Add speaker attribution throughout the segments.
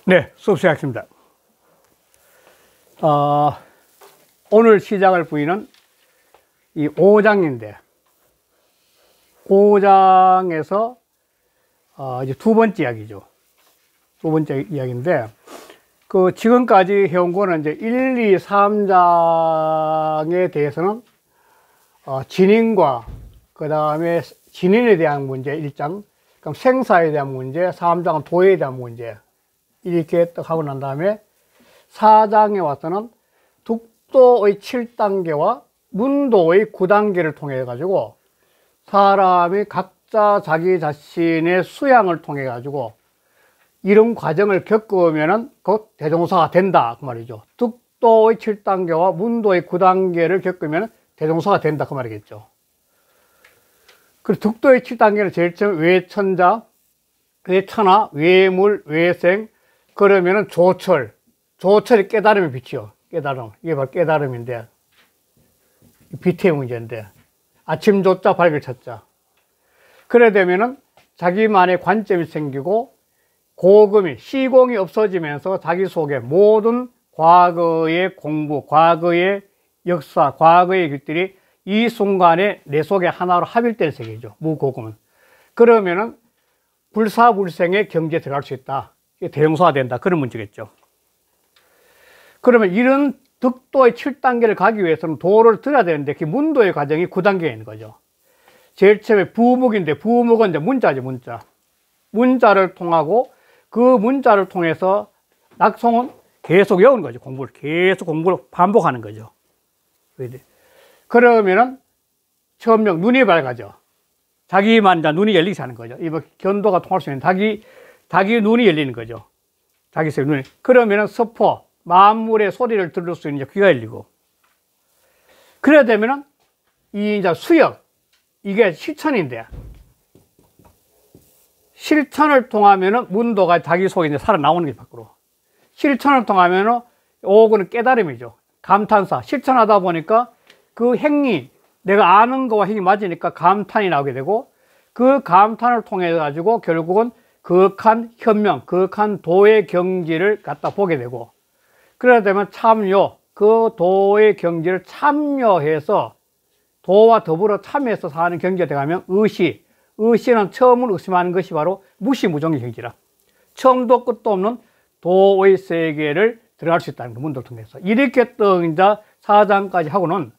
Speaker 1: 네, 수업 시작했습니다. 오늘 시작할 부위는 이 5장인데, 5장에서 이제 두 번째 이야기죠. 두 번째 이야기인데, 지금까지 해온 거는 이제 1, 2, 3장에 대해서는 진인과 그 다음에 진인에 대한 문제 1장, 그럼 생사에 대한 문제, 3장은 도에 대한 문제, 이렇게 딱 하고 난 다음에 4장에 와서는 득도의 7단계와 문도의 9단계를 통해 가지고 사람이 각자 자기 자신의 수양을 통해 가지고 이런 과정을 겪으면은 곧 대종사가 된다 그 말이죠. 득도의 7단계와 문도의 9단계를 겪으면 대종사가 된다 그 말이겠죠. 그리고 득도의 7단계는 제일 처음 외천자, 외천하, 외물, 외생, 그러면은 조철이 깨달음의 빛이요. 깨달음. 이게 바로 깨달음인데, 빛의 문제인데, 아침 조자, 밝을 찾자. 그래 되면은 자기만의 관점이 생기고, 고금이, 시공이 없어지면서 자기 속에 모든 과거의 공부, 과거의 역사, 과거의 길들이 이 순간에 내 속에 하나로 합일된 세계죠. 무고금은. 그러면은 불사불생의 경지에 들어갈 수 있다. 대용소가 된다. 그런 문제겠죠. 그러면 이런 득도의 7단계를 가기 위해서는 도를 들어야 되는데 그 문도의 과정이 9단계에 있는 거죠. 제일 처음에 부묵인데 부묵은 이제 문자죠, 문자. 문자를 통하고 그 문자를 통해서 낙송은 계속 외우는 거죠. 계속 공부를 반복하는 거죠. 그러면은 천명 눈이 밝아져. 자기만 이제 눈이 열리기 시작하는 거죠. 이 견도가 통할 수 있는 자기 눈이 열리는 거죠. 자기 속 눈이. 그러면은 서포, 만물의 소리를 들을 수 있는 귀가 열리고. 그래야 되면은 이 이제 수역, 이게 실천인데, 실천을 통하면은 문도가 자기 속에 이제 살아나오는 게 밖으로. 실천을 통하면은 오고는 깨달음이죠. 감탄사. 실천하다 보니까 그 행위, 내가 아는 거와 행위 맞으니까 감탄이 나오게 되고, 그 감탄을 통해 가지고 결국은 극한 현명, 극한 도의 경지를 갖다 보게 되고, 그러다 되면 참여, 그 도의 경지를 참여해서 도와 더불어 참여해서 사는 경지가 되가면 의시, 의시는 처음을 의심하는 것이 바로 무시무종의 경지라. 처음도 끝도 없는 도의 세계를 들어갈 수 있다는 그 문도를 통해서. 이렇게 또 이제 4장까지 하고는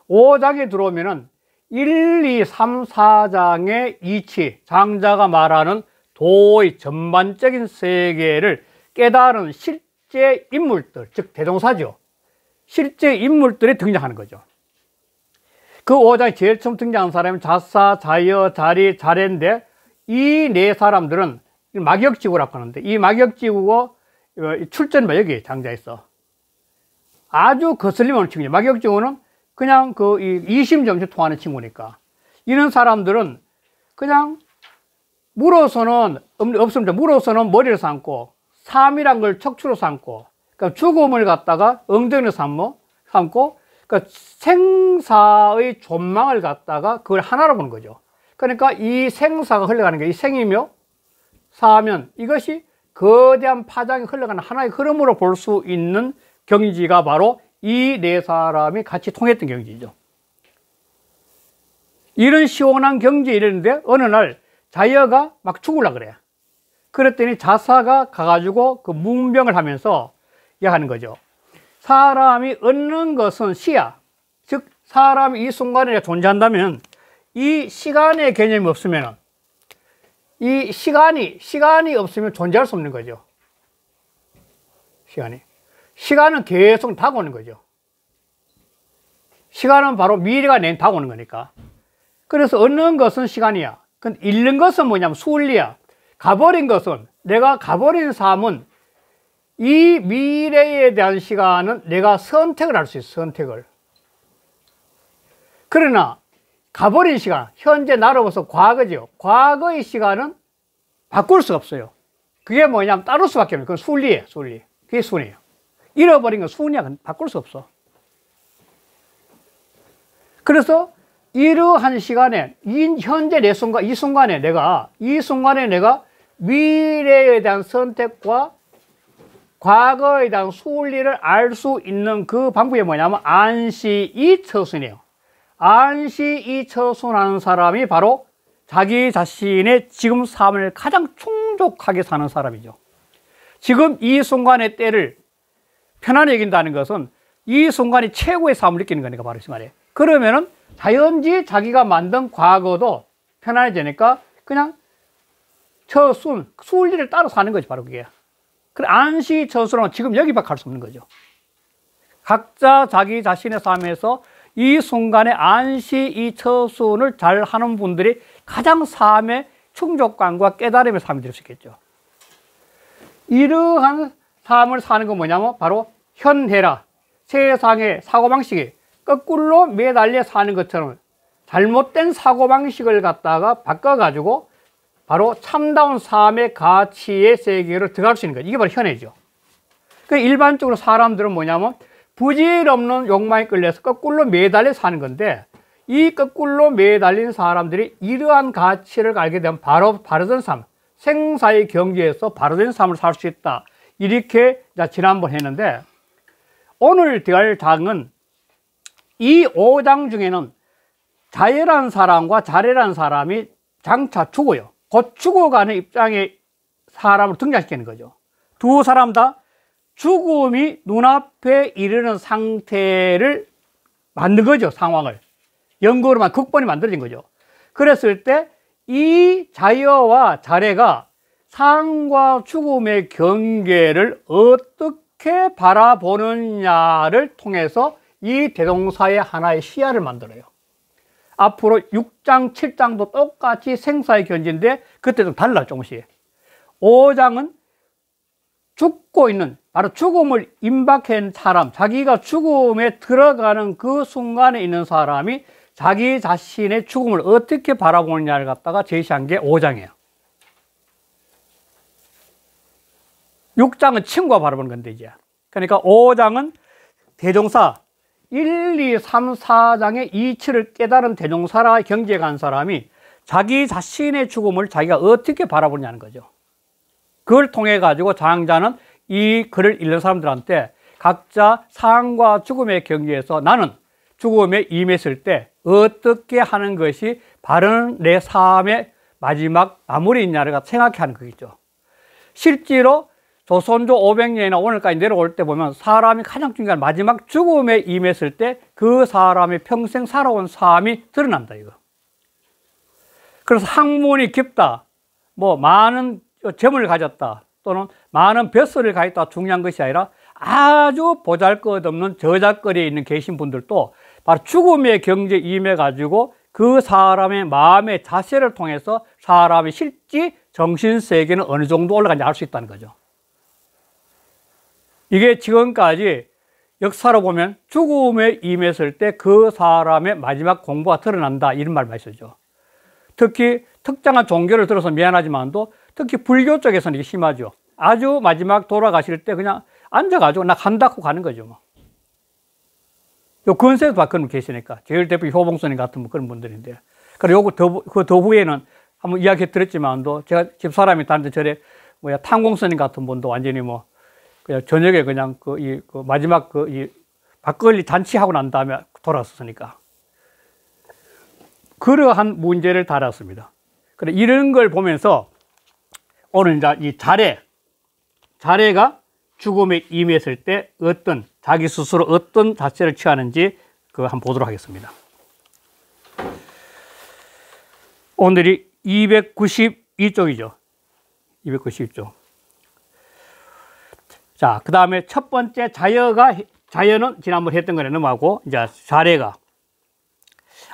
Speaker 1: 5장에 들어오면은 1, 2, 3, 4장의 이치, 장자가 말하는 도의 전반적인 세계를 깨달은 실제 인물들, 즉 대종사죠. 실제 인물들이 등장하는 거죠. 그 5장에 제일 처음 등장한 사람이 자사, 자여, 자리, 자례인데 이 네 사람들은 막역지구라고 하는데 이 막역지구가 출전만 여기 장자에 있어. 아주 거슬림 없는 친구죠. 막역지구는 그냥 이심점심 통하는 친구니까. 이런 사람들은 그냥 물어서는 없습니다. 물어서는 머리를 삼고, 삶이란 걸 척추로 삼고, 그러니까 죽음을 갖다가 엉덩이로 삼고, 그러니까 생사의 존망을 갖다가 그걸 하나로 보는 거죠. 그러니까 이 생사가 흘러가는 게 이 생이며 사면 이것이 거대한 파장이 흘러가는 하나의 흐름으로 볼 수 있는 경지가 바로 이 네 사람이 같이 통했던 경지죠. 이런 시원한 경지에 이르는데 어느 날 자여가 막 죽으려고 그래. 그랬더니 자사가 가가지고 그 문병을 하면서 이야기하는 거죠. 사람이 얻는 것은 시야. 즉, 사람이 이 순간에 존재한다면 이 시간의 개념이 없으면 이 시간이 없으면 존재할 수 없는 거죠. 시간은 계속 다가오는 거죠. 시간은 바로 미래가 다가오는 거니까. 그래서 얻는 것은 시간이야. 근데 잃는 것은 뭐냐면 순리야. 가버린 것은, 내가 가버린 삶은 이 미래에 대한 시간은 내가 선택을 할 수 있어, 선택을. 그러나 가버린 시간, 현재 나로부터 과거지요. 과거의 시간은 바꿀 수 없어요. 그게 뭐냐면 따를 수밖에 없는, 그건 순리예요, 순리. 그게 순이에요. 잃어버린 건 순이야. 바꿀 수 없어. 그래서 이러한 시간에, 현재 내 순간, 이 순간에 내가 미래에 대한 선택과 과거에 대한 순리를 알 수 있는 그 방법이 뭐냐면 안시이처순이에요. 안시이처순하는 사람이 바로 자기 자신의 지금 삶을 가장 충족하게 사는 사람이죠. 지금 이 순간의 때를 편안히 여긴다는 것은 이 순간이 최고의 삶을 느끼는 거니까 바로 이 말이에요. 그러면은 자연지 자기가 만든 과거도 편안해지니까 그냥 순리를 따라 사는 거지, 바로 그게. 그래, 안시처순은 지금 여기밖에 할 수 없는 거죠. 각자 자기 자신의 삶에서 이 순간에 안시이처순을 잘 하는 분들이 가장 삶의 충족감과 깨달음의 삶이 될 수 있겠죠. 이러한 삶을 사는 건 뭐냐면 바로 현해라. 세상의 사고방식이 거꾸로 매달려 사는 것처럼 잘못된 사고방식을 갖다가 바꿔가지고 바로 참다운 삶의 가치의 세계로 들어갈 수 있는 거예요. 이게 바로 현해죠. 그러니까 일반적으로 사람들은 뭐냐면 부질없는 욕망에 끌려서 거꾸로 매달려 사는 건데, 이 거꾸로 매달린 사람들이 이러한 가치를 알게 되면 바로 바르던 삶, 생사의 경지에서 바르된 삶을 살 수 있다. 이렇게 지난번 했는데, 오늘 대할 장은 이 5장 중에는 자예라는 사람과 자례라는 사람이 장차 죽어요. 곧 죽어가는 입장의 사람을 등장시키는 거죠. 두 사람 다 죽음이 눈앞에 이르는 상태를 만든 거죠. 상황을 연구로만 극본이 만들어진 거죠. 그랬을 때 이 자여와 자례가 삶과 죽음의 경계를 어떻게 바라보느냐를 통해서 이 대동사의 하나의 시야를 만들어요. 앞으로 6장, 7장도 똑같이 생사의 견지인데 그때 좀 달라, 조금씩. 5장은 죽고 있는, 바로 죽음을 임박한 사람, 자기가 죽음에 들어가는 그 순간에 있는 사람이 자기 자신의 죽음을 어떻게 바라보느냐를 갖다가 제시한 게 5장이에요. 6장은 친구가 바라보는 건데, 이제. 그러니까 5장은 대종사, 1, 2, 3, 4장의 이치를 깨달은 대종사라 경지에 간 사람이 자기 자신의 죽음을 자기가 어떻게 바라보냐는 거죠. 그걸 통해 가지고 장자는 이 글을 읽는 사람들한테 각자 삶과 죽음의 경지에서 나는 죽음에 임했을 때 어떻게 하는 것이 바른 내 삶의 마지막 마무리이냐를 생각해 하는 거겠죠. 실제로 조선조 500년이나 오늘까지 내려올 때 보면 사람이 가장 중요한 마지막 죽음에 임했을 때 그 사람의 평생 살아온 삶이 드러난다, 이거. 그래서 학문이 깊다, 뭐 많은 재물을 가졌다, 또는 많은 뱃설을 가졌다 중요한 것이 아니라 아주 보잘것없는 저작거리에 있는 계신 분들도 바로 죽음의 경지에 임해가지고 그 사람의 마음의 자세를 통해서 사람의 실제 정신세계는 어느 정도 올라가는지 알 수 있다는 거죠. 이게 지금까지 역사로 보면 죽음에 임했을 때 그 사람의 마지막 공부가 드러난다, 이런 말 많이 쓰죠. 특히 특정한 종교를 들어서 미안하지만도 특히 불교 쪽에서는 이게 심하죠. 아주 마지막 돌아가실 때 그냥 앉아가지고 나 간다고 가는 거죠. 뭐. 요 근세도 다 그런 분 계시니까. 제일 대표 효봉스님 같은 그런 분들인데. 그리고 그 더 후에는 한번 이야기 드렸지만도 제가 집사람이 다른데 절에 탕공스님 같은 분도 완전히 뭐 그냥 저녁에 그냥 그 마지막 이 막걸리 잔치하고 난 다음에 돌아섰으니까. 그러한 문제를 다뤘습니다. 그래, 이런 걸 보면서 오늘 이제 이 자례가 죽음에 임했을 때 어떤, 자기 스스로 어떤 자세를 취하는지 그거 한번 보도록 하겠습니다. 오늘이 292쪽이죠. 292쪽. 자, 그 다음에 첫 번째 자여는 지난번 했던 거에 넘어가고, 이제 자례가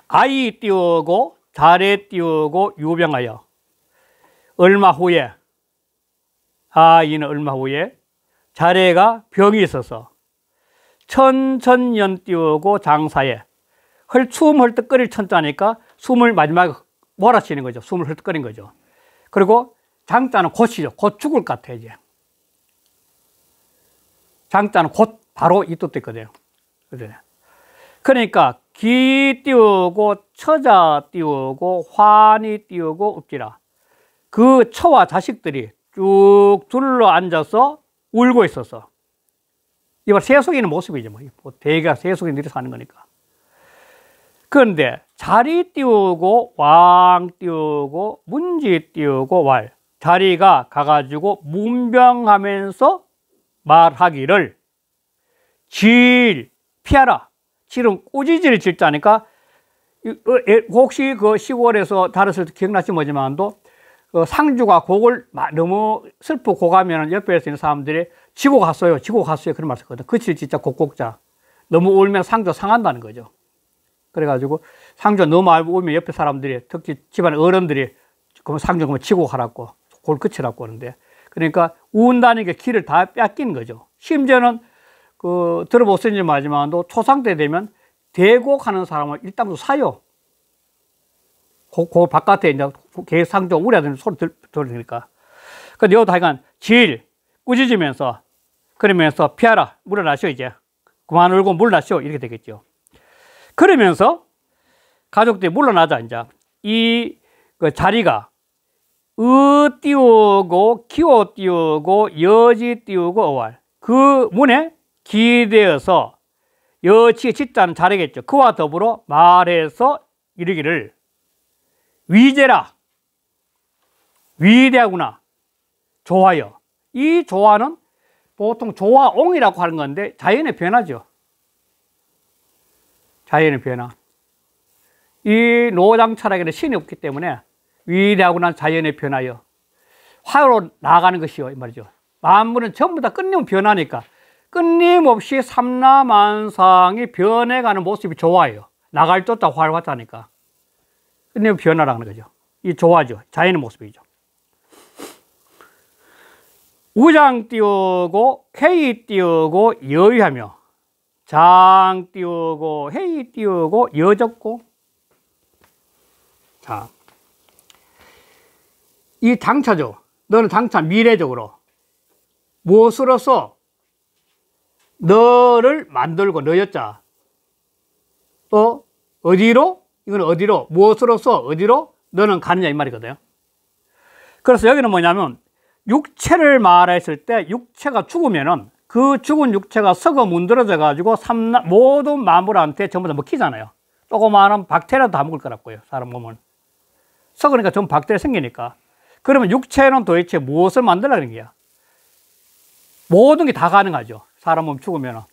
Speaker 1: 아이 띄우고 자례 띄우고 유병하여 얼마 후에, 아이는 얼마 후에 자례가 병이 있어서 천천년 띄우고 장사에 숨 헐떡거릴 천자니까 숨을 마지막에 몰아치는 거죠. 숨을 헐떡거린 거죠. 그리고 장자는 곧이죠. 곧 죽을 것 같아, 이제. 장자는 곧 바로 이 뜻도 있거든요. 그러니까 기 띄우고 처자 띄우고 환이 띄우고 읍지라. 그 처와 자식들이 쭉 둘러 앉아서 울고 있었어. 이거 세속인의 모습이죠. 뭐. 대가 세속인들이 사는 거니까. 그런데 자리 띄우고 왕 띄우고 문지 띄우고 왈. 자리가 가가지고 문병하면서 말하기를 질 피하라. 질은 꾸짖을 질자니까 혹시 그 시골에서 다뤘을 때 기억나시 뭐지만도 그 상주가 곡을 너무 슬프고 가면 옆에 있는 사람들이 지고 갔어요 그런 말 썼거든. 그치 진짜 곡곡자. 너무 울면 상주 상한다는 거죠. 그래가지고 상주가 너무 울면 옆에 사람들이 특히 집안 어른들이 그러면 상주 그러면 지고 가라고 골 그치라고 하는데, 그러니까 운다는 게 길을 다 뺏긴 거죠. 심지어는 그 들어보셨는지 마지막도 초상 때 되면 대고 가는 사람을 일당도 사요. 그 바깥에 이제 개 상조 우려하는 소리 들으니까. 근데 여기도 하여간 질 꾸짖으면서 그러면서 피하라 물러나시오 이제 그만 울고 물러나시오 이렇게 되겠죠. 그러면서 가족들이 물러나자 이제 이 그 자리가 으 띄우고 기호 띄우고 여지 띄우고 어왈 그 문에 기대어서 여치의 짓자는 자리겠죠. 그와 더불어 말해서 이르기를 위대라 위대하구나 좋아요. 이 조화는 보통 조화옹이라고 하는 건데 자연의 변화죠. 자연의 변화. 이 노장 철학에는 신이 없기 때문에 위대하구나 자연의 변화요. 화로 나아가는 것이요 이 말이죠. 만물은 전부 다 끊임없이 변하니까 끊임없이 삼라만상이 변해가는 모습이 좋아요. 나갈 쫓아 화를 왔다니까 끊임없이 변화라는 거죠. 이 조화죠. 자연의 모습이죠. 우장 띄우고 회의 띄우고 여의하며 장 띄우고 회의 띄우고 여적고. 자, 이 장차죠. 너는 장차 미래적으로 무엇으로서 너를 만들고 너였자 또 어디로 이건 어디로 무엇으로서 어디로 너는 가느냐 이 말이거든요. 그래서 여기는 뭐냐면 육체를 말했을 때 육체가 죽으면은 그 죽은 육체가 썩어 문드러져 가지고 모든 만물한테 전부 다 먹히잖아요. 조그마한 박테리아도 다 먹을 거라고요. 사람 몸은 썩으니까 전부 박테리아 생기니까. 그러면 육체는 도대체 무엇을 만들라는 거야? 모든 게 다 가능하죠. 사람 몸 죽으면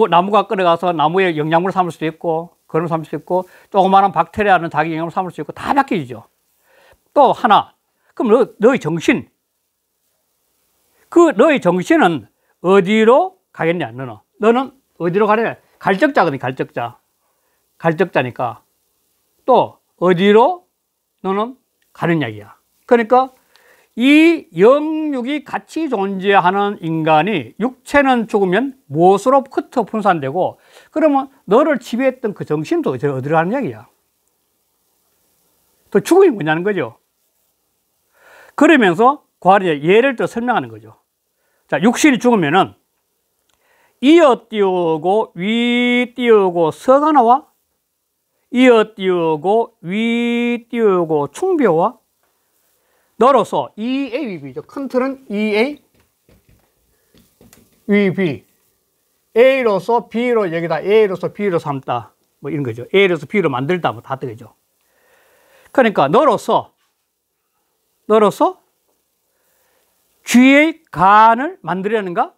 Speaker 1: 나무가 끓어가서 나무에 영양분을 삼을 수도 있고 그런 삼을 수 있고 조그마한 박테리아는 자기 영양분을 삼을 수 있고 다 바뀌죠. 또 하나 그럼 너의 정신 너의 정신은 어디로 가겠냐? 너는 어디로 가냐? 갈적자거든. 갈적자니까 또 어디로 너는 가는 이야기야. 그러니까 이 영육이 같이 존재하는 인간이 육체는 죽으면 무엇으로 흩어 분산되고 그러면 너를 지배했던 그 정신도 어디로 가는 이야기야. 또 죽음이 뭐냐는 거죠. 그러면서 과거에 예를 들어 설명하는 거죠. 자, 육신이 죽으면은 이어 띄우고 위 띄우고 서가 나와 이어 띄우고 위 띄우고 충벼와 너로서 EAB죠. 큰 틀은 EA, VB. A로서 B로 여기다 A로서 B로 삼다. 뭐 이런 거죠. A로서 B로 만들다. 뭐 다 되겠죠. 그러니까 너로서 쥐의 간을 만들려는가?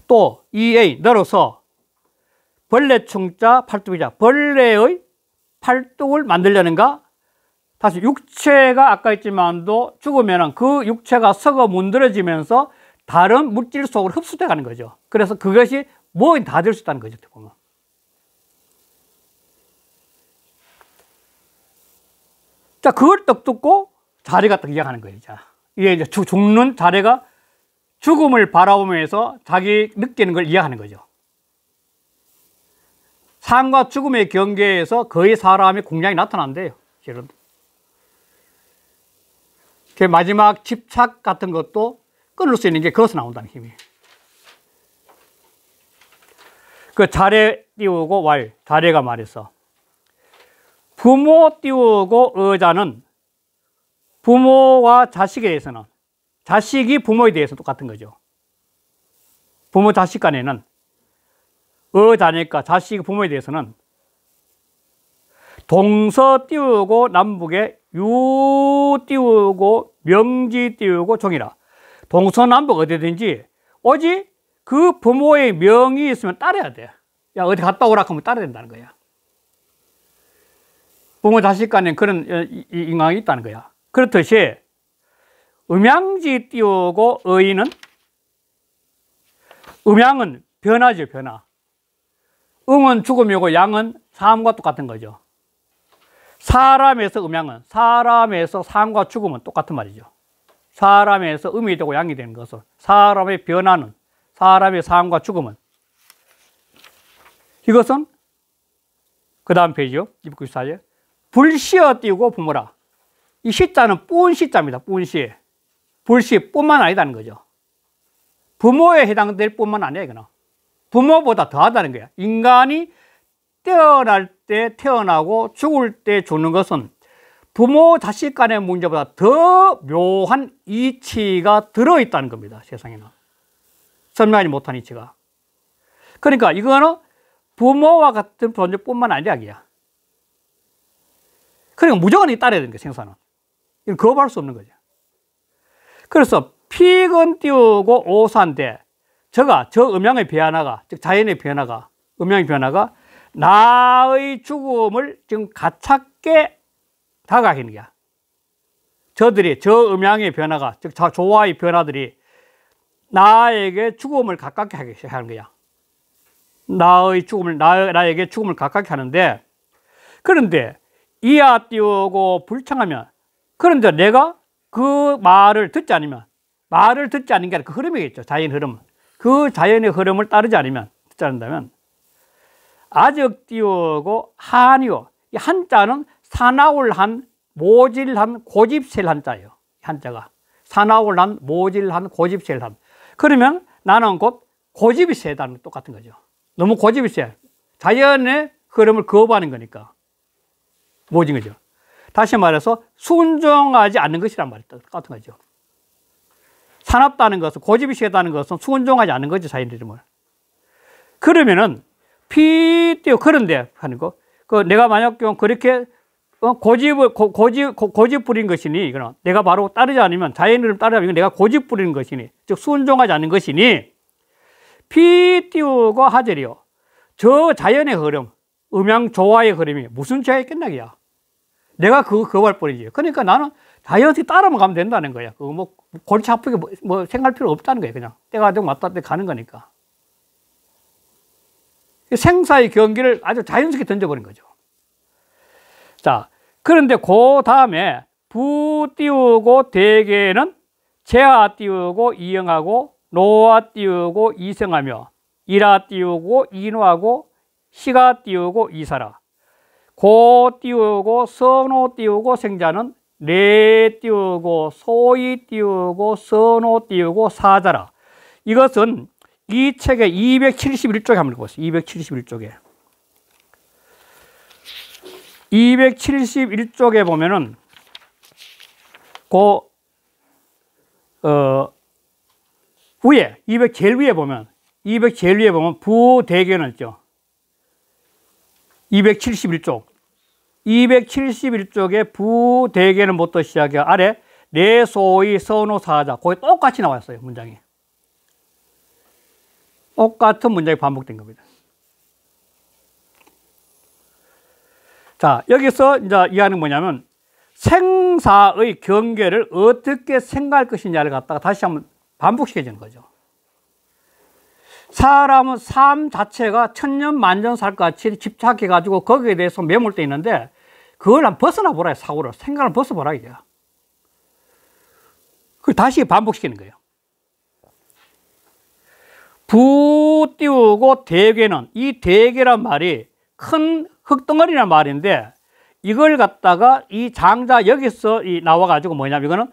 Speaker 1: 또 EA, 너로서 벌레충자 팔뚝이자 벌레의 팔뚝을 만들려는가? 다시 육체가 아까 했지만도 죽으면 그 육체가 썩어 문드러지면서 다른 물질 속으로 흡수돼 가는 거죠. 그래서 그것이 뭐든 다 될 수 있다는 거죠. 보면. 자, 그걸 딱 듣고 자리가 딱 이야기하는 거예요. 자, 이게 이제 죽는 자리가 죽음을 바라보면서 자기 느끼는 걸 이야기하는 거죠. 삶과 죽음의 경계에서 거의 사람의 공량이 나타난대요. 실은. 그 마지막 집착 같은 것도 끊을 수 있는 게 거기서 나온다는 힘이. 그 자례 띄우고 왈, 자례가 말해서 부모 띄우고 의자는 부모와 자식에 대해서는, 자식이 부모에 대해서 똑같은 거죠. 부모 자식 간에는, 자니까 자식이 부모에 대해서는 동서 띄우고 남북에 유 띄우고 명지 띄우고 종이라. 동서남북 어디든지 오직 그 부모의 명이 있으면 따라야 돼. 야, 어디 갔다 오라 하면 따라야 된다는 거야. 부모 자식 간에 그런 인강이 있다는 거야. 그렇듯이 음양지 띄우고 의는, 음양은 변화죠, 변화. 음은 죽음이고 양은 삶과 똑같은 거죠. 사람에서 음양은, 사람에서 삶과 죽음은 똑같은 말이죠. 사람에서 음이 되고 양이 되는 것은, 사람의 변화는, 사람의 삶과 죽음은, 이것은 그 다음 페이지요. 294에 불시어 띄우고 부모라. 이 시자는 뿐 시자입니다. 뿐시. 불시 뿐만 아니다는 거죠. 부모에 해당될 뿐만 아니야, 이거는. 부모보다 더하다는 거야. 인간이 태어날 때 태어나고 죽을 때 죽는 것은 부모 자식 간의 문제보다 더 묘한 이치가 들어있다는 겁니다. 세상에는. 설명하지 못한 이치가. 그러니까 이거는 부모와 같은 존재뿐만 아니라 이야기야. 그러니까 무조건 따라야 되는 거야, 생사는. 이건 거부할 수 없는 거죠. 그래서 피근 띄우고 오사인데, 저 음양의 변화가, 즉 자연의 변화가, 음양의 변화가 나의 죽음을 지금 가깝게 다가가는 거야. 저 음양의 변화가, 즉 조화의 변화들이 나에게 죽음을 가깝게 하게 하는 거야. 나에게 죽음을 가깝게 하는데, 그런데 이하 띄우고 불창하면, 그런데 내가 그 말을 듣지 않는 게 아니라 그 흐름이겠죠. 자연 흐름. 그 자연의 흐름을 듣지 않는다면, 아적 띄우고 한이요. 이 한자는 사나울한, 모질한, 고집셀 한자예요. 한자가. 사나울한, 모질한, 고집셀 한. 그러면 나는 곧 고집이 세다는 똑같은 거죠. 너무 고집이 세. 자연의 흐름을 거부하는 거니까. 뭐진 거죠. 다시 말해서 순종하지 않는 것이란 말이 똑같은 거죠. 사납다는 것은, 고집이 세다는 것은 순종하지 않는 거죠, 자연의 흐름을. 그러면은 그런데 하는 거. 내가 만약 그렇게 고집 부린 것이니, 이거는 내가 바로 따르지 않으면, 자연의 흐름 따르지 않으면 내가 고집 부리는 것이니, 즉 순종하지 않는 것이니, 피 띄우고 하절이요. 저 자연의 흐름, 음양 조화의 흐름이 무슨 죄가 있겠나기야. 내가 거부할 뿐이지. 그러니까 나는 자연히 따라만 가면 된다는 거야. 골치 아프게 생각할 필요 없다는 거야. 그냥 때가 되고 맞다 때 가는 거니까. 생사의 경기를 아주 자연스럽게 던져버린 거죠. 자, 그런데 그 다음에 부 띄우고 대개는 재하 띄우고 이영하고 노하 띄우고 이성하며 이라 띄우고 인호하고 시가 띄우고 이사라. 고 띄우고 선호 띄우고 생자는 내 띄우고 소위 띄우고 선호 띄우고 사자라. 이것은 이 책의 271쪽에 한번 읽어보세요. 271쪽에. 271쪽에 보면은 위에 200 제일 위에 보면 부대개는 있죠. 271쪽. 271쪽에 부대개는 뭐부터 시작해? 아래 내 소위 선호 사자. 거기 똑같이 나왔어요, 문장이. 똑같은 문장이 반복된 겁니다. 자, 여기서 이제 이해하는 뭐냐면 생사의 경계를 어떻게 생각할 것이냐를 갖다가 다시 한번 반복시켜주는 거죠. 사람은 삶 자체가 천년 만년 살 것 같이 집착해가지고 거기에 대해서 매몰돼 있는데 그걸 한번 벗어나 보라, 사고를. 생각을 벗어보라, 이게. 그걸 다시 반복시키는 거예요. 부 띄우고 대개는, 이 대개란 말이 큰 흙덩어리란 말인데 이걸 갖다가 이 장자 여기서 나와가지고 뭐냐면 이거는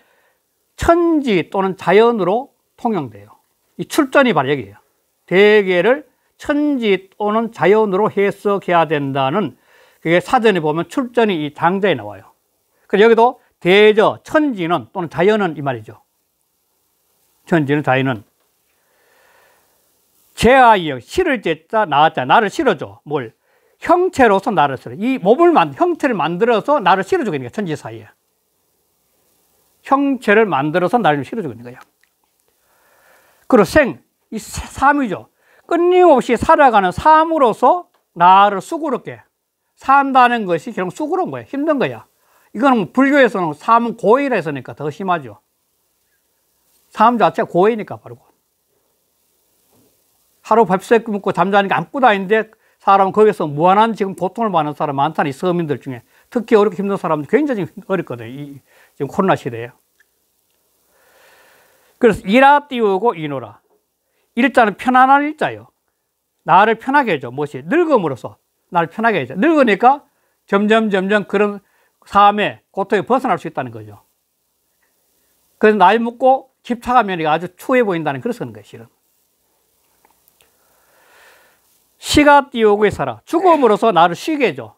Speaker 1: 천지 또는 자연으로 통용돼요. 이 출전이 바로 여기예요. 대개를 천지 또는 자연으로 해석해야 된다는, 그게 사전에 보면 출전이 이 장자에 나와요. 그래서 여기도 대저, 천지는 또는 자연은 이 말이죠. 천지는 자연은 제하여 실을 제자 나왔자 나를 실어줘. 뭘? 형체로서 나를 실어. 이 몸을 형체를 만들어서 나를 실어주고 있는 거야. 천지 사이에. 형체를 만들어서 나를 실어주고 있는 거야. 그리고 이 삶이죠. 끊임없이 살아가는 삶으로서 나를 수고롭게 산다는 것이 결국 수고로운 거야. 힘든 거야. 이거는 불교에서는 삶은 고이라 했으니까 더 심하죠. 삶 자체가 고이니까 바로. 하루 밥색 먹고 잠자니까 아무것도 아닌데 사람은 거기서 무한한 지금 고통을 받는 사람 많다니, 서민들 중에. 특히 어렵게 힘든 사람들 굉장히 어렵거든요. 지금 코로나 시대에. 그래서 이라 띄우고 이노라. 일자는 편안한 일자예요. 나를 편하게 해줘. 무엇이? 늙음으로써 나를 편하게 해줘. 늙으니까 점점 그런 삶의 고통에 벗어날 수 있다는 거죠. 그래서 나이 먹고 집착하면 아주 추해 보인다는 그런 거예요, 실은. 시가 띄우고 살아. 죽음으로써 나를 쉬게 해줘.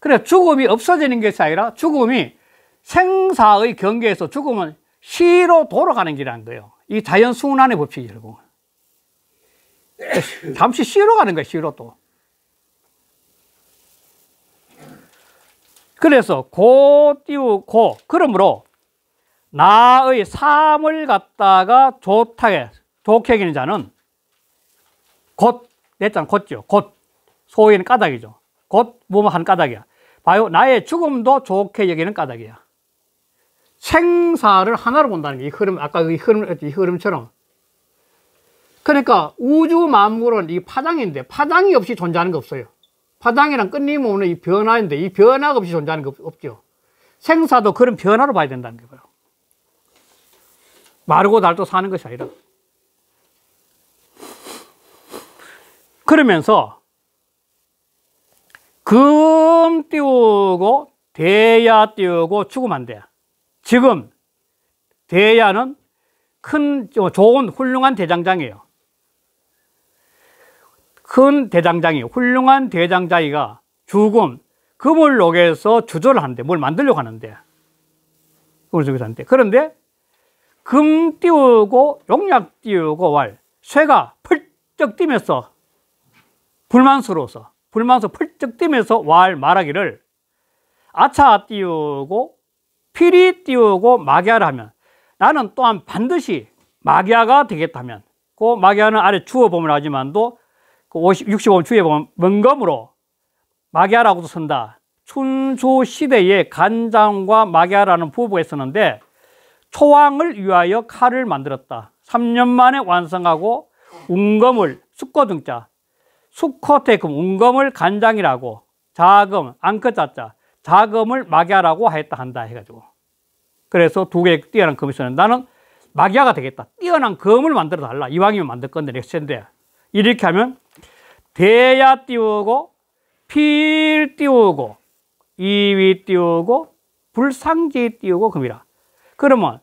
Speaker 1: 그래, 죽음이 없어지는 것이 아니라 죽음이 생사의 경계에서 죽음은 시로 돌아가는 길이라는 거예요. 이 자연 순환의 법칙이 결국. 잠시 시로 가는 거예요, 시로 또. 그래서 띄우고, 그러므로 나의 삶을 갖다가 좋게 여기는 자는 곧, 냈잖아, 곧죠. 곧, 소위는 까닭이죠. 곧, 뭐뭐 한 까닭이야. 봐요, 나의 죽음도 좋게 여기는 까닭이야. 생사를 하나로 본다는 게 이 흐름, 아까 이 흐름처럼. 그러니까 우주 만물은 이 파장인데, 파장이 없이 존재하는 거 없어요. 파장이란 끊임없는 이 변화인데, 이 변화가 없이 존재하는 거 없죠. 생사도 그런 변화로 봐야 된다는 거예요. 마르고 닳고 사는 것이 아니라. 그러면서 금 띄우고 대야 띄우고 죽으면 안 돼. 지금 대야는 큰 좋은 훌륭한 대장장이에요. 큰 대장장이, 훌륭한 대장장이가 죽음, 금을 녹여서 주조를 하는데, 뭘 만들려고 하는데, 금을 녹여서 하는데, 그런데 금 띄우고 용약 띄우고 왈, 쇠가 펄쩍 뛰면서 불만스러워서 펄쩍 뛰면서 왈 말하기를 아차 띄우고 피리 띄우고 마귀아를 하면, 나는 또한 반드시 마귀아가 되겠다면, 그 마귀아는 아래 주어 보면 하지만도 그 65번 주에 보면 먼검으로 마귀아라고도 쓴다. 춘추 시대에 간장과 마귀아라는 부부가 있었는데 초왕을 위하여 칼을 만들었다. 3년 만에 완성하고 운검을 숙고등자, 수코테금 운검을 간장이라고, 자금 앙크자자 자금을 마귀아라고 하였다 한다 해가지고, 그래서 두 개의 뛰어난 검이 있었는데 나는 마귀아가 되겠다. 뛰어난 검을 만들어 달라. 이왕이면 만들 건데 내가 센데, 이렇게 하면 대야 띄우고 필 띄우고 이위 띄우고 불상지 띄우고 금이라. 그러면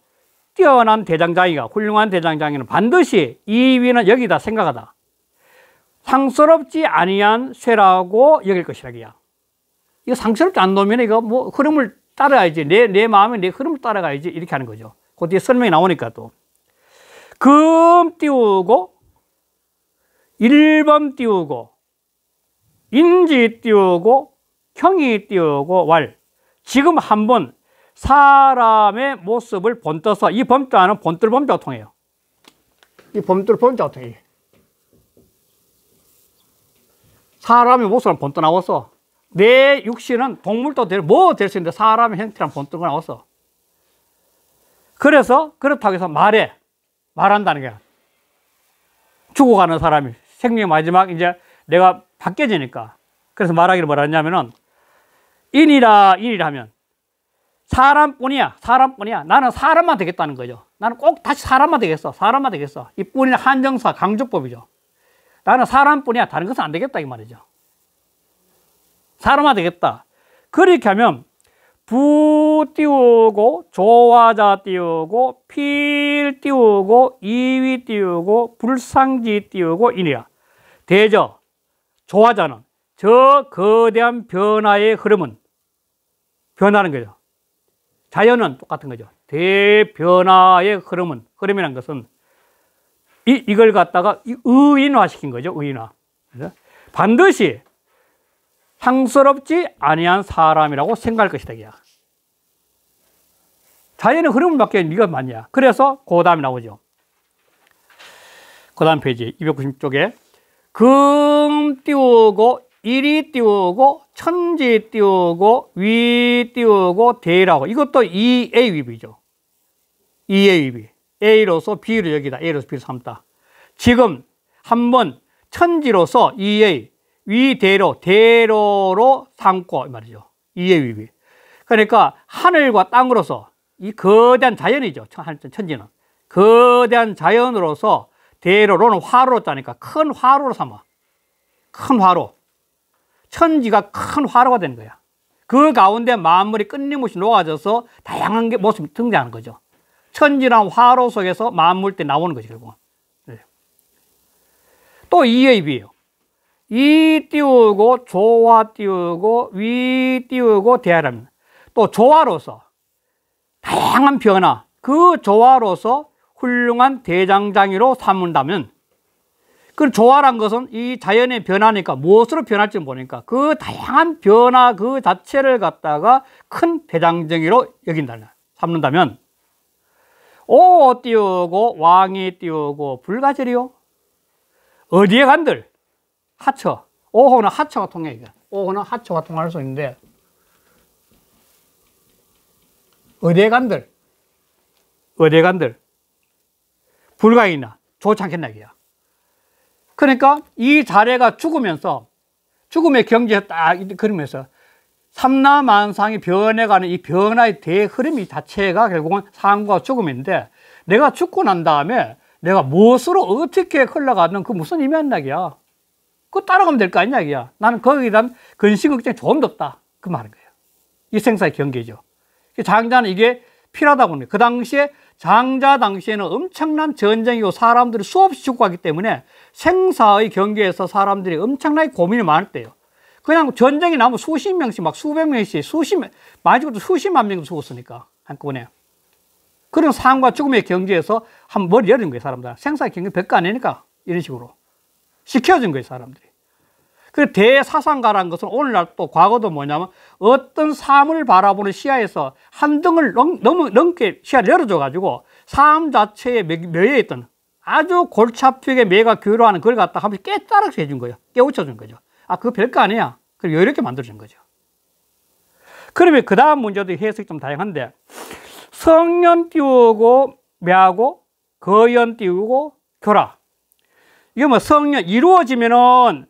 Speaker 1: 뛰어난 대장장이가, 훌륭한 대장장이는 반드시 이위는 여기다 생각하다. 상스럽지 아니한 쇠라고 여길 것이라기야. 이거 상스럽지 않은 놈이면 이거 뭐 흐름을 따라가야지. 내 마음에 내 흐름을 따라가야지. 이렇게 하는 거죠. 그 뒤에 설명이 나오니까 또. 금 띄우고, 일범 띄우고, 인지 띄우고, 형이 띄우고, 왈. 지금 한번 사람의 모습을 본떠서, 이 범자는 본뜰 범자가 통해요. 이 본뜰 범자가 통해요. 사람의 모습을 본떠 나와서, 내 육신은 동물도 뭐 될 수 있는데 사람의 형태랑 본떠가 나와서. 그래서 그렇다고 해서 말한다는 거야. 죽어가는 사람이 생명의 마지막 이제 내가 바뀌어지니까. 그래서 말하기를 뭐라 했냐면은 인이라 하면 사람뿐이야. 나는 사람만 되겠다는 거죠. 나는 꼭 다시 사람만 되겠어. 이 뿐이 한정사 강조법이죠. 나는 사람뿐이야. 다른 것은 안 되겠다 이 말이죠. 사람만 되겠다. 그렇게 하면 부 띄우고 조화자 띄우고 필 띄우고 이위 띄우고 불상지 띄우고 인이야. 대저 조화자는 저 거대한 변화의 흐름은 변하는 거죠. 자연은 똑같은 거죠. 대변화의 흐름이라는 것은 이걸 갖다가 의인화시킨 거죠. 의인화. 반드시 상스럽지 아니한 사람이라고 생각할 것이다. 이게. 자연의 흐름을 맡겨 네가 맞냐. 그래서 그 다음에 나오죠. 그 다음 페이지 290쪽에 금 띄우고 일이 띄우고 천지 띄우고 위 띄우고 대라고. 이것도 2A 위비죠. 2A 위비. A로서 B를 여기다. A로서 B를 삼다. 지금 한번 천지로서 2A 대로로 삼고 이 말이죠. 2A 위비. 그러니까 하늘과 땅으로서 이 거대한 자연이죠. 천지는. 거대한 자연으로서 대로로는 화로로 따니까 큰 화로로 삼아. 큰 화로. 천지가 큰 화로가 되는 거야. 그 가운데 만물이 끊임없이 녹아져서 다양한 모습이 등장하는 거죠. 천지란 화로 속에서 만물 때 나오는 거죠, 결국은. 네. 또 이의 비예요. 이 띄우고 조화 띄우고 위 띄우고 대하랍니다. 또 조화로서 다양한 변화, 그 조화로서 훌륭한 대장장이로 삼는다면 그 조화란 것은 이 자연의 변화니까 무엇으로 변할지 모르니까 그 다양한 변화 그 자체를 갖다가 큰 대장정이로 여긴다. 삼는다면 오 띄우고 왕이 띄우고 불가절이요. 어디에 간들? 하처. 오호는 하처가 통해. 이게. 오호는 하처가 통할 수 있는데 어디에 간들? 어디에 간들? 불가이나 좋지 않겠나 이게야. 그러니까 이 자레가 죽으면서 죽음의 경지에 딱 그러면서 삼라만상이 변해가는 이 변화의 대흐름이 자체가 결국은 삶과 죽음인데 내가 죽고 난 다음에 내가 무엇으로 어떻게 흘러가는 그 무슨 의미한 이야기야. 그거 따라가면 될 거 아니냐 이야기야. 나는 거기에 대한 근심 걱정이 조금도 없다. 그 말인 거예요. 이 생사의 경계죠. 장자는 이게 필요하다고 합니다. 그 당시에 장자 당시에는 엄청난 전쟁이고 사람들이 수없이 죽고 하기 때문에 생사의 경계에서 사람들이 엄청나게 고민이 많을 때요. 그냥 전쟁이 나면 수십 명씩 막 수백 명씩 많이 죽어도 수십만 명 죽었으니까 한꺼번에. 그런 삶과 죽음의 경계에서 한 머리 열린 거예요, 사람들. 생사의 경계 별거 아니니까 이런 식으로 시켜준 거예요, 사람들이. 그 대사상가라는 것은 오늘날 또 과거도 뭐냐면 어떤 삶을 바라보는 시야에서 한 등을 넘게 시야를 열어줘가지고 삶 자체의 묘에 있던 아주 골치 아프게 매가 교류하는 걸 갖다 한번 깨달아서 해준 거예요. 깨우쳐준 거죠. 아, 그거 별거 아니야. 그럼 이렇게 만들어준 거죠. 그러면 그 다음 문제도 해석이 좀 다양한데 성년 띄우고 매하고 거연 띄우고 교라. 이게 뭐 성년 이루어지면은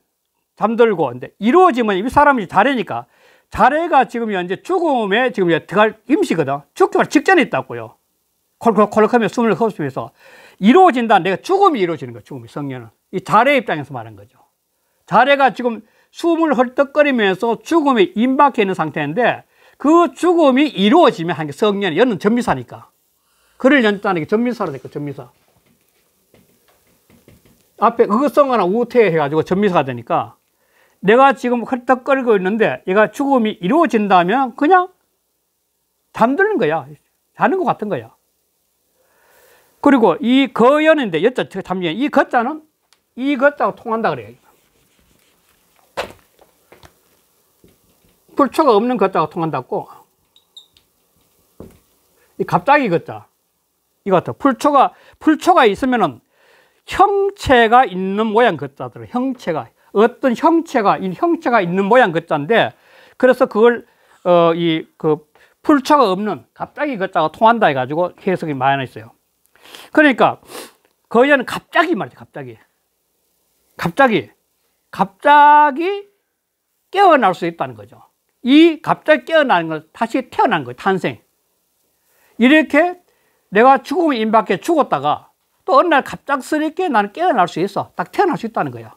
Speaker 1: 잠들고, 근데 이루어지면 이 사람이 자래니까 자래가 지금 현재 죽음에 지금 들어갈 임시거든. 죽기 직전에 있다고요. 콜록하면 숨을 흡수해서 이루어진다. 내가 죽음이 이루어지는 거야. 죽음이 성년은 이 자래 입장에서 말하는 거죠. 자래가 지금 숨을 헐떡거리면서 죽음에 임박해 있는 상태인데 그 죽음이 이루어지면 한 게 성년이 여는 전미사니까. 그를 연다는 게 전미사로 됐고 전미사. 앞에 의성어나 우태 해가지고 전미사가 되니까 내가 지금 헐떡거리고 있는데 얘가 죽음이 이루어진다면 그냥 잠드는 거야. 자는 것 같은 거야. 그리고 이 거연인데 여자 잠시 이 거자는 이 거자하고 통한다 그래요. 불초가 없는 거자가 통한다고. 이 갑자기 거자 이거 같아. 풀초가 있으면은 형체가 있는 모양 거자들. 형체가 어떤 형체가 있는 모양 거자인데 그래서 그걸 풀초가 없는 갑자기 거자가 통한다 해가지고 해석이 많이 있어요. 그러니까 거연은 갑자기 말이죠. 갑자기 깨어날 수 있다는 거죠. 이 갑자기 깨어나는 걸 다시 태어난 거예요. 탄생. 이렇게 내가 죽음에 임박해 죽었다가 또 어느 날 갑작스럽게 나는 깨어날 수 있어. 딱 태어날 수 있다는 거야.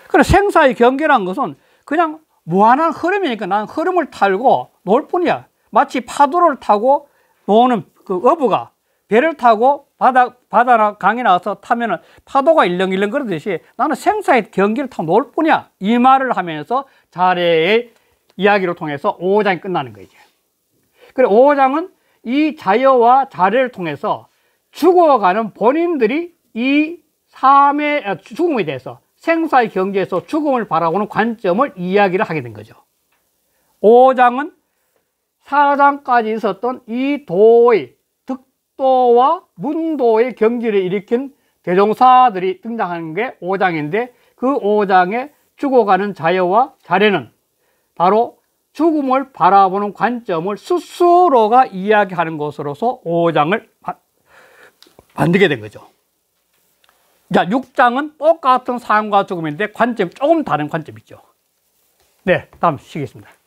Speaker 1: 그래서 생사의 경계라는 것은 그냥 무한한 흐름이니까 나는 흐름을 타고 놀 뿐이야. 마치 파도를 타고 노는 그 어부가 배를 타고 바다나 강에 나와서 타면은 파도가 일렁일렁 그러듯이 나는 생사의 경계를 타고 놀 뿐이야. 이 말을 하면서 자례의 이야기를 통해서 5장이 끝나는 거죠. 그리고 5장은 이 자여와 자래를 통해서 죽어가는 본인들이 이 삶의 죽음에 대해서 생사의 경지에서 죽음을 바라보는 관점을 이야기를 하게 된 거죠. 5장은 4장까지 있었던 이 도의 득도와 문도의 경지를 일으킨 대종사들이 등장하는 게 5장인데 그 5장의 죽어가는 자여와 자래는 바로 죽음을 바라보는 관점을 스스로가 이야기하는 것으로서 5장을 만들게 된 거죠. 자, 6장은 똑같은 삶과 죽음인데 관점이 조금 다른 관점이죠. 네, 다음 쉬겠습니다.